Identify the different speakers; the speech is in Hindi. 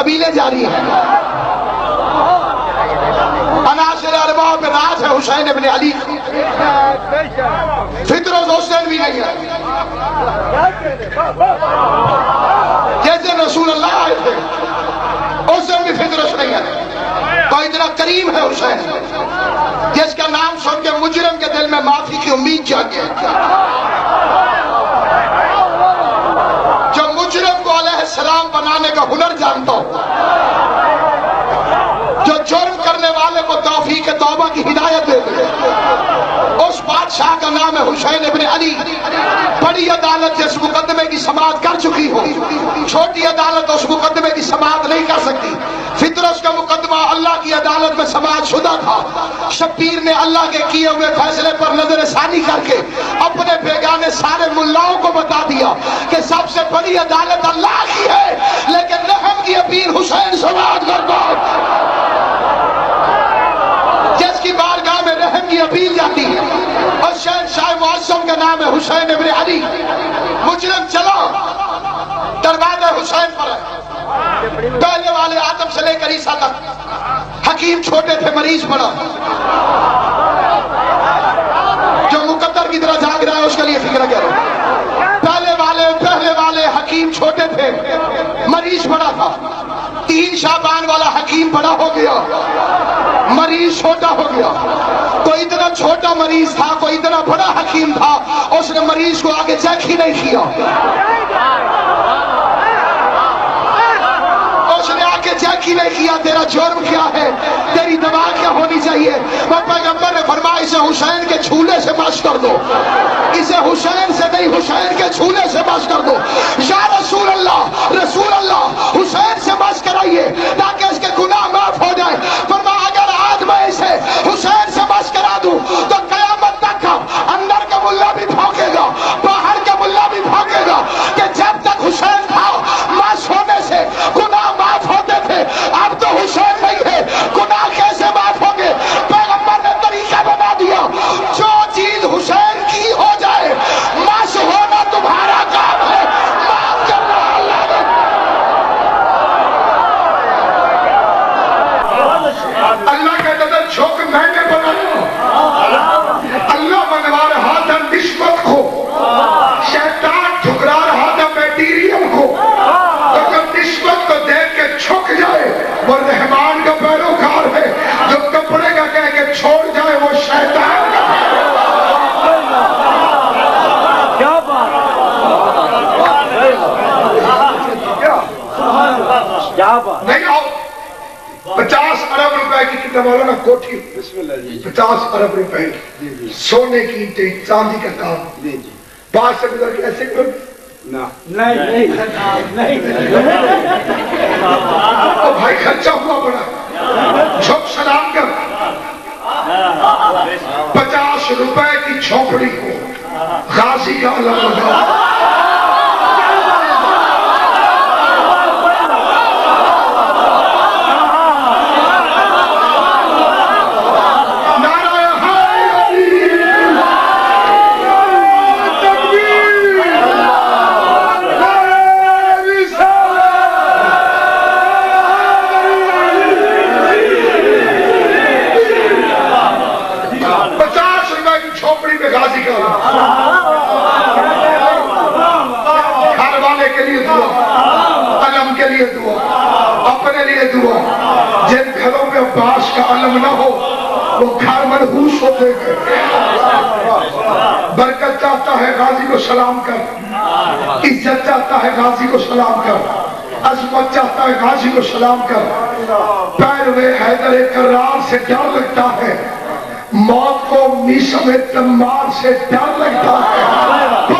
Speaker 1: कबीले जारी हैं। अनासिर अरबा पे राज है हुसैन इब्न अली, फितरोज हुसैन भी नहीं है। जैसे रसूल अल्लाह आए थे उस दिन भी फितरोज नहीं है। तो इतना करीम है हुसैन जिसका नाम सुन के मुजरिम के दिल में माफी की उम्मीद जागे। जो मुजरिम को अलैहिस्सलाम बनाने का हुनर जानता हो, जो जुर्म करने वाले को तौफीक तौबा की हिदायत दे दे, उस बादशाह का नाम है हुसैन इब्न अली। बड़ी अदालत जिस मुकदमे की समाअत कर चुकी हो, छोटी अदालत उस मुकदमे की समाअत नहीं कर सकती। फितरस का मुकदमा अल्लाह की अदालत में समाअत शुदा था। शब्बीर ने अल्लाह के किए हुए फैसले पर नजर सानी करके अपने बेगाने सारे मुल्लाओं को बता दिया कि सबसे बड़ी अदालत अल्लाह की है, लेकिन रहम की अपील हुसैन समाअत करता। जिसकी बारगाह में रहम की अपील जाती है और शहंशाह मुअज़्ज़म का नाम है हुसैन इब्न अली। मुजरिम चलो दरवाजा हुसैन पर है। पहले वाले आदम से लेकर ईसा तक हकीम छोटे थे, मरीज बड़ा। जो मुकद्दर की तरह जाग रहा है उसके लिए फिक्र करो। पहले वाले हकीम छोटे थे, मरीज बड़ा था। 3 शाबान वाला हकीम बड़ा हो गया, मरीज छोटा हो गया। कोई इतना छोटा मरीज था, कोई इतना बड़ा हकीम था, उसने मरीज को आगे चेक ही नहीं किया। उसने आगे चेक ही नहीं किया तेरा जुर्म क्या है, तेरी दवा क्या होनी चाहिए। वो पैगंबर ने फरमाया इसे हुसैन के छूले से बच कर दो, इसे हुसैन से नहीं हुसैन के छूले से बच कर दो। या रसूल अल्लाह हुसैन से बच कराइए ताकि इसके गुनाह माफ हो जाए। फरमाया अगर आज मैं इसे हुसैन से बच करा दूं तो कयामत तक अंदर का मुल्ला भी भौंकेगा, बाहर का मुल्ला भी भौंकेगा कि जब तक हुसैन था मास होने से गुनाह माफ होते थे, अब तो हुसैन नहीं है, गुनाह कैसे माफ होंगे। पैगंबर ने तरीका बना दिया, जो चीज हुसैन की हो जाए मास होना तुम्हारा काम है, माफ करना अल्लाह ने। अल्लाह का नजर झोंक मैंने बनाया। अल्लाह बनवा रहा था निस्बत को, शैतान ठुकरा रहा था मटेरियल को। अगर निस्बत को देख के झुक जाए वो रहमान का पैरोकार है, जो कपड़े का कह के छोड़ जाए वो शैतान का। नहीं आओ 50 अरब रुपए की कितना बोलो ना कोठी, 50 अरब रुपए सोने की ईंटें, चांदी का काम। पास से गुजर के ऐसे करो ना, नहीं तो भाई खर्चा हुआ बड़ा, झोंक सलाम कर। 50 रुपए की झोपड़ी को गाजी का अलग अपने लिए दुआ। जिन घरों में बास का अलम न हो वो घर मनहूस होते हैं। बरकत चाहता है गाजी को सलाम कर, इज्जत चाहता है गाजी को सलाम कर, अजमत चाहता है गाजी को सलाम कर। पैरवे हैदर करार से डर लगता है, मौत को मीसम तम्मार से डर लगता है।